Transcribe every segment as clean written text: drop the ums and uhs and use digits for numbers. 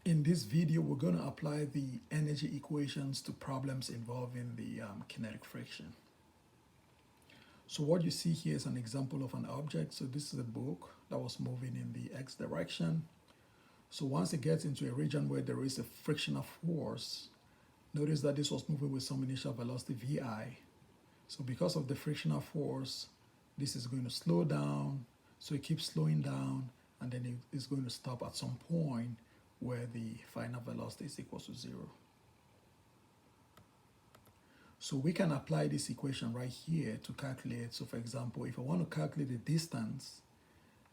In this video, we're going to apply the energy equations to problems involving the kinetic friction. So what you see here is an example of an object. So this is a book that was moving in the x direction. So once it gets into a region where there is a frictional force, notice that this was moving with some initial velocity vi. So because of the frictional force, this is going to slow down. So it keeps slowing down, and then it is going to stop at some point where the final velocity is equal to 0. So we can apply this equation right here to calculate. So for example, if I want to calculate the distance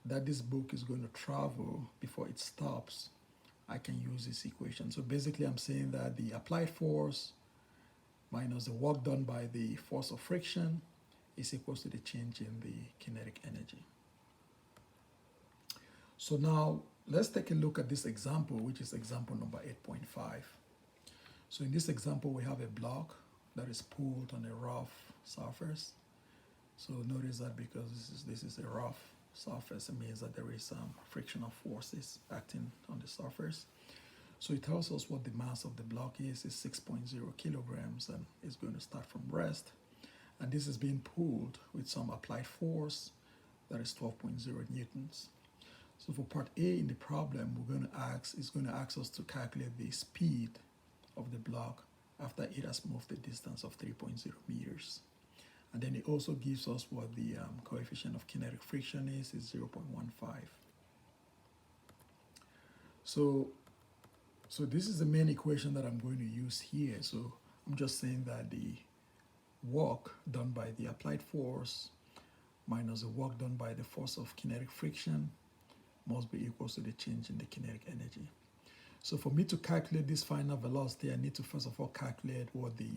that this book is going to travel before it stops, I can use this equation. So basically I'm saying that the applied force minus the work done by the force of friction is equal to the change in the kinetic energy. So now let's take a look at this example, which is example number 8.5. So in this example, we have a block that is pulled on a rough surface. So notice that because this is a rough surface, it means that there is some frictional forces acting on the surface. So it tells us what the mass of the block is 6.0 kilograms, and it's going to start from rest. And this is being pulled with some applied force that is 12.0 newtons. So for part A in the problem, it's going to ask us to calculate the speed of the block after it has moved the distance of 3.0 meters. And then it also gives us what the coefficient of kinetic friction is 0.15. So this is the main equation that I'm going to use here. So I'm just saying that the work done by the applied force minus the work done by the force of kinetic friction must be equal to the change in the kinetic energy. So for me to calculate this final velocity, I need to first of all calculate what the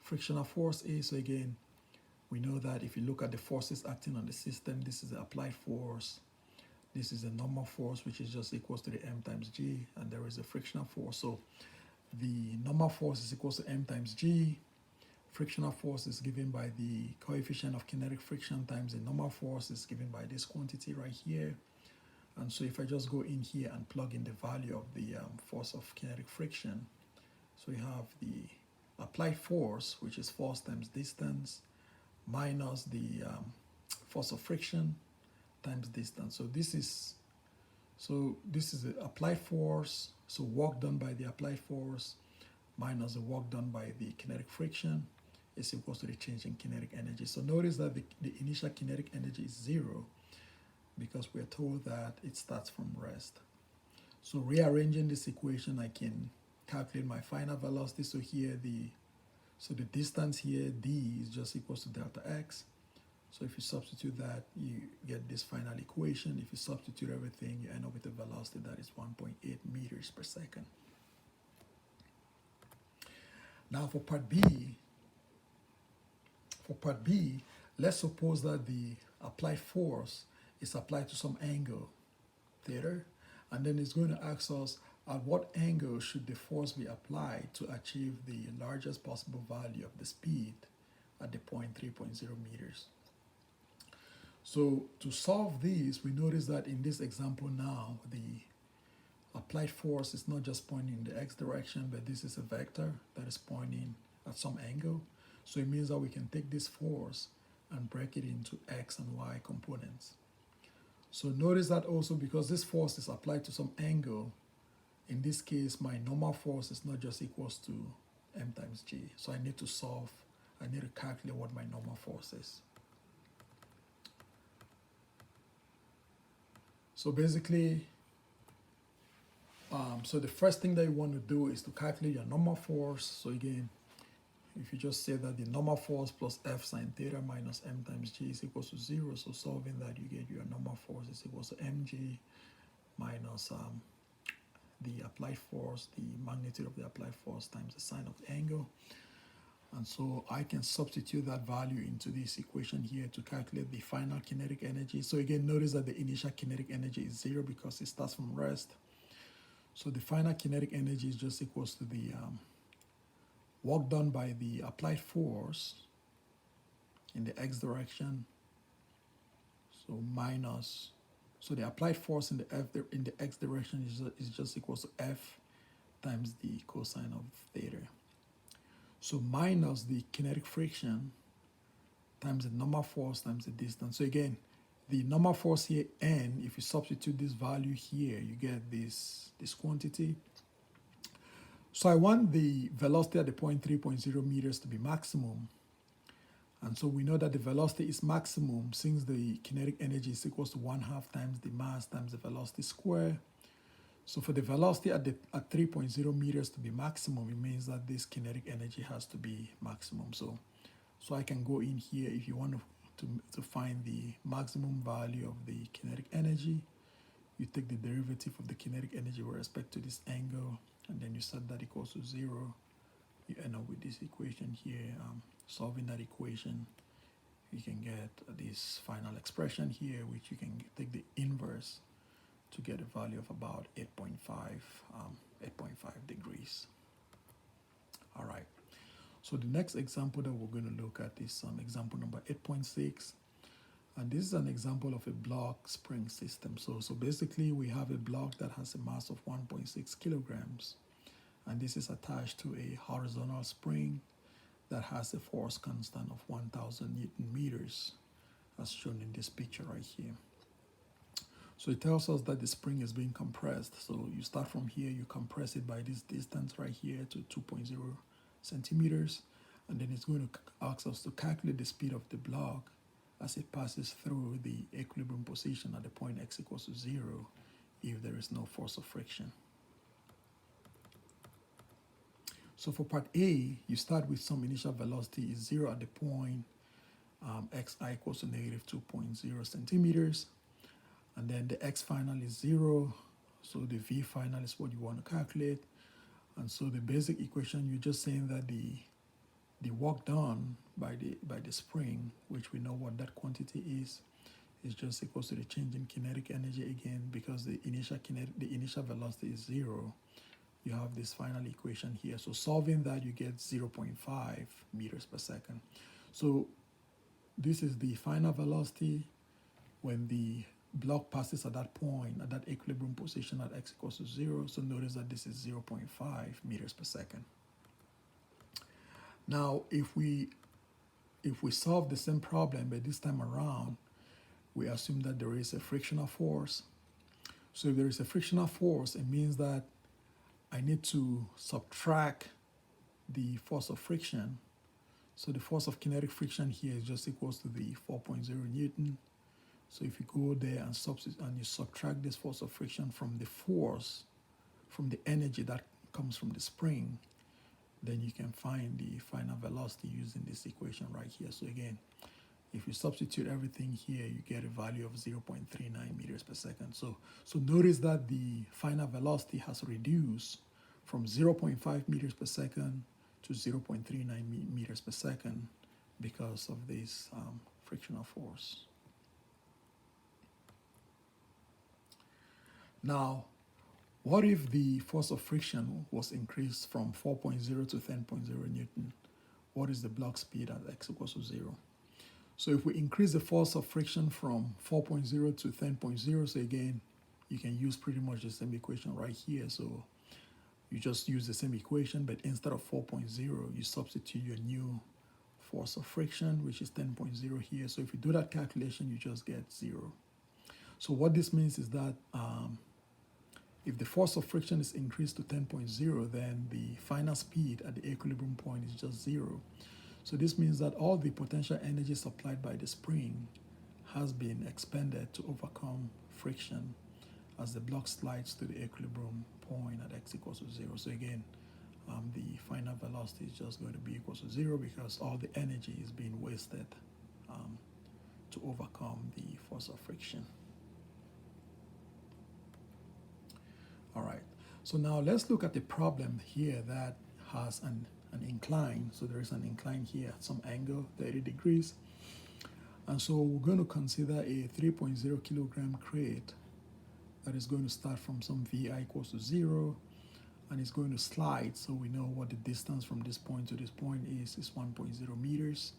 frictional force is. So again, we know that if you look at the forces acting on the system, this is the applied force, this is the normal force, which is just equals to the m times g, and there is a frictional force. So the normal force is equals to m times g. Frictional force is given by the coefficient of kinetic friction times the normal force is given by this quantity right here. And so if I just go in here and plug in the value of the force of kinetic friction, so we have the applied force, which is force times distance, minus the force of friction times distance. So this is the applied force, so work done by the applied force minus the work done by the kinetic friction is equal to the change in kinetic energy. So notice that the initial kinetic energy is 0 because we're told that it starts from rest. So rearranging this equation, I can calculate my final velocity. So here the distance here, d, is just equal to delta x. So if you substitute that, you get this final equation. If you substitute everything, you end up with a velocity that is 1.8 meters per second. Now for part B, let's suppose that the applied force is applied to some angle, theta, and then it's going to ask us at what angle should the force be applied to achieve the largest possible value of the speed at the point 3.0 meters. So to solve this, we notice that in this example now, the applied force is not just pointing in the x direction, but this is a vector that is pointing at some angle. So it means that we can take this force and break it into x and y components. So notice that also because this force is applied to some angle, in this case, my normal force is not just equals to m times g. So I need to calculate what my normal force is. So basically, so the first thing that you want to do is to calculate your normal force. So again, if you just say that the normal force plus f sine theta minus m times g is equal to 0, so solving that, you get your normal force is equal to mg minus the applied force, the magnitude of the applied force times the sine of the angle. And so I can substitute that value into this equation here to calculate the final kinetic energy. So again, notice that the initial kinetic energy is 0 because it starts from rest. So the final kinetic energy is just equals to the work done by the applied force in the x direction, so minus So the applied force in the x direction is just equals to F times the cosine of theta. So minus the kinetic friction times the normal force times the distance. So again, the normal force here, N, if you substitute this value here, you get this quantity. So I want the velocity at the point 3.0 meters to be maximum. And so we know that the velocity is maximum since the kinetic energy is equals to 1/2 times the mass times the velocity square. So for the velocity at 3.0 meters to be maximum, it means that this kinetic energy has to be maximum. So I can go in here if you want to find the maximum value of the kinetic energy. You take the derivative of the kinetic energy with respect to this angle, and then you set that equals to 0. You end up with this equation here. Solving that equation, you can get this final expression here, which you can take the inverse to get a value of about 8.5 degrees. All right. So the next example that we're going to look at is example number 8.6. And this is an example of a block spring system. So basically we have a block that has a mass of 1.6 kilograms. And this is attached to a horizontal spring that has a force constant of 1,000 Newton meters, as shown in this picture right here. So it tells us that the spring is being compressed. So you start from here, you compress it by this distance right here to 2.0 centimeters, and then it's going to ask us to calculate the speed of the block as it passes through the equilibrium position at the point x equals to 0 if there is no force of friction. So for part A, you start with some initial velocity is 0 at the point xi equals to negative 2.0 centimeters. And then the x final is 0. So the v final is what you want to calculate. And so the basic equation, you're just saying that the work done by the spring, which we know what that quantity is just equals to the change in kinetic energy again, because the initial velocity is 0. You have this final equation here. So solving that, you get 0.5 meters per second. So this is the final velocity when the block passes at that point, at that equilibrium position at x equals to 0. So notice that this is 0.5 meters per second. Now, if we solve the same problem, but this time around, we assume that there is a frictional force. So if there is a frictional force, it means that I need to subtract the force of friction. So the force of kinetic friction here is just equals to the 4.0 Newton. So if you go there and you subtract this force of friction from the force, from the energy that comes from the spring, then you can find the final velocity using this equation right here. So again, if you substitute everything here, you get a value of 0.39 meters per second. So notice that the final velocity has reduced from 0.5 meters per second to 0.39 meters per second because of this frictional force. Now, what if the force of friction was increased from 4.0 to 10.0 Newton? What is the block speed at x equals to 0? So if we increase the force of friction from 4.0 to 10.0, so again, you can use pretty much the same equation right here. So you just use the same equation, but instead of 4.0, you substitute your new force of friction, which is 10.0 here. So if you do that calculation, you just get 0. So what this means is that if the force of friction is increased to 10.0, then the final speed at the equilibrium point is just 0. So this means that all the potential energy supplied by the spring has been expended to overcome friction as the block slides to the equilibrium point at x equals to 0. So again, the final velocity is just going to be equal to 0 because all the energy is being wasted to overcome the force of friction. All right, so now let's look at the problem here that has an incline. So there is an incline here at some angle, 30 degrees. And so we're going to consider a 3.0 kilogram crate that is going to start from some VI equals to 0, and it's going to slide. So we know what the distance from this point to this point is 1.0 meters.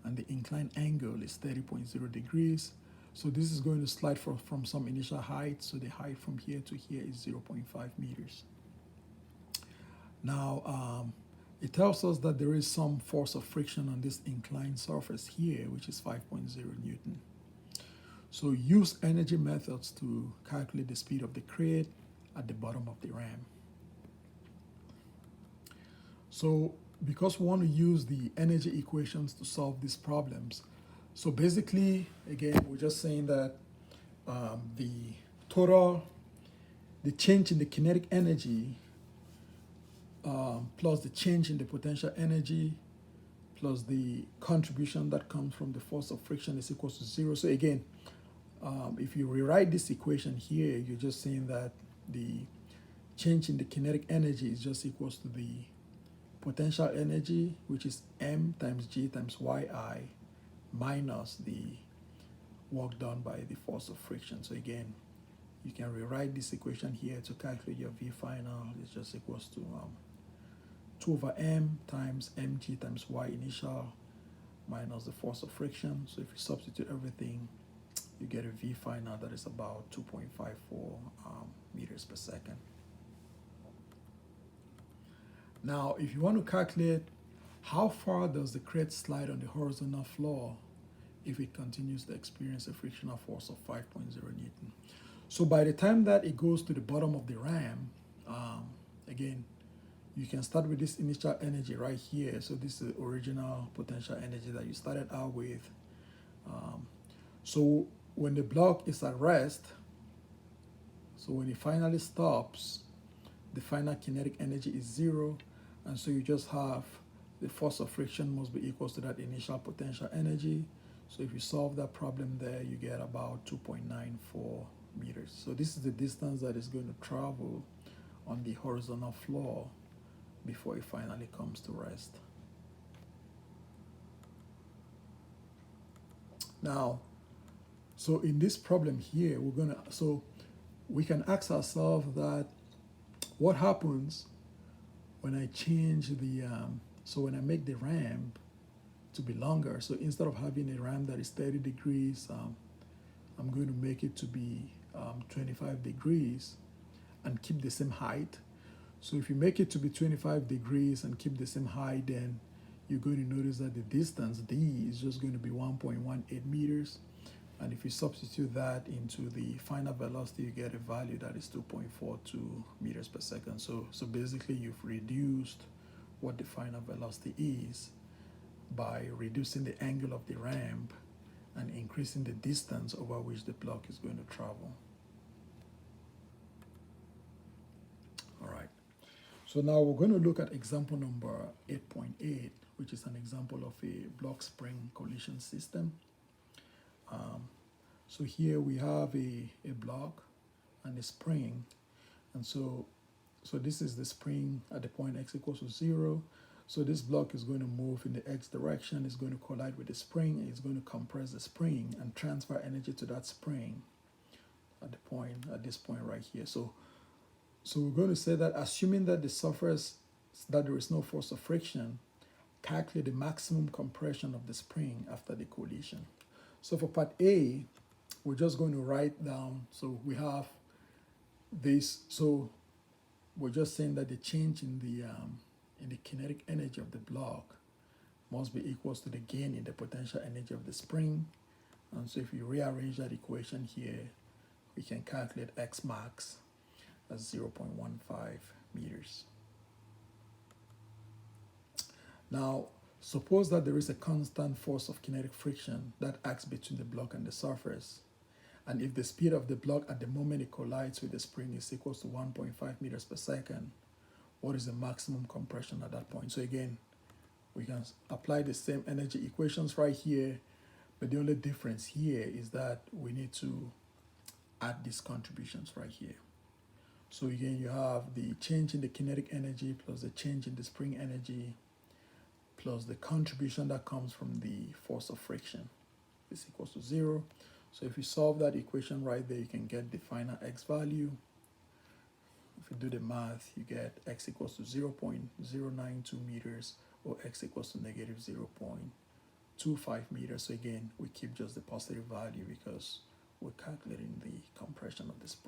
And the incline angle is 30.0 degrees. So this is going to slide from some initial height. So the height from here to here is 0.5 meters. Now, it tells us that there is some force of friction on this inclined surface here, which is 5.0 Newton. So use energy methods to calculate the speed of the crate at the bottom of the ram. So because we want to use the energy equations to solve these problems, so basically, again, we're just saying that the change in the kinetic energy plus the change in the potential energy plus the contribution that comes from the force of friction is equal to 0. So again, if you rewrite this equation here, you're just saying that the change in the kinetic energy is just equals to the potential energy, which is m times g times yi, minus the work done by the force of friction. So again, you can rewrite this equation here to calculate your V final. It's just equals to 2 over m times mg times y initial minus the force of friction. So if you substitute everything, you get a V final that is about 2.54 meters per second. Now, if you want to calculate how far does the crate slide on the horizontal floor if it continues to experience a frictional force of 5.0 Newton. So by the time that it goes to the bottom of the ram, again, you can start with this initial energy right here. So this is the original potential energy that you started out with. So when the block is at rest, so when it finally stops, the final kinetic energy is 0. And so you just have the force of friction must be equal to that initial potential energy. So if you solve that problem there, you get about 2.94 meters. So this is the distance that is going to travel on the horizontal floor before it finally comes to rest. Now, so in this problem here, so we can ask ourselves that what happens when I change the, so when I make the ramp to be longer. So instead of having a ramp that is 30 degrees, I'm going to make it to be 25 degrees and keep the same height. So if you make it to be 25 degrees and keep the same height, then you're going to notice that the distance d is just going to be 1.18 meters. And if you substitute that into the final velocity, you get a value that is 2.42 meters per second. So basically you've reduced what the final velocity is by reducing the angle of the ramp and increasing the distance over which the block is going to travel. All right. So now we're going to look at example number 8.8, which is an example of a block spring collision system. So here we have a block and a spring. And so this is the spring at the point x equals to 0. So this block is going to move in the x direction. It's going to collide with the spring. It's going to compress the spring and transfer energy to that spring at this point right here. So we're going to say that assuming that the surface, that there is no force of friction, calculate the maximum compression of the spring after the collision. So for part A, we're just going to write down, so we have this, so we're just saying that the change in the kinetic energy of the block must be equal to the gain in the potential energy of the spring. And so if you rearrange that equation here, we can calculate X max as 0.15 meters. Now, suppose that there is a constant force of kinetic friction that acts between the block and the surface. And if the speed of the block at the moment it collides with the spring is equal to 1.5 meters per second, what is the maximum compression at that point? So again, we can apply the same energy equations right here, but the only difference here is that we need to add these contributions right here. So again, you have the change in the kinetic energy plus the change in the spring energy plus the contribution that comes from the force of friction is equal to 0. So if you solve that equation right there, you can get the final x value. If you do the math, you get x equals to 0.092 meters or x equals to negative 0.002 0.25 meters. So again, we keep just the positive value because we're calculating the compression of the spring.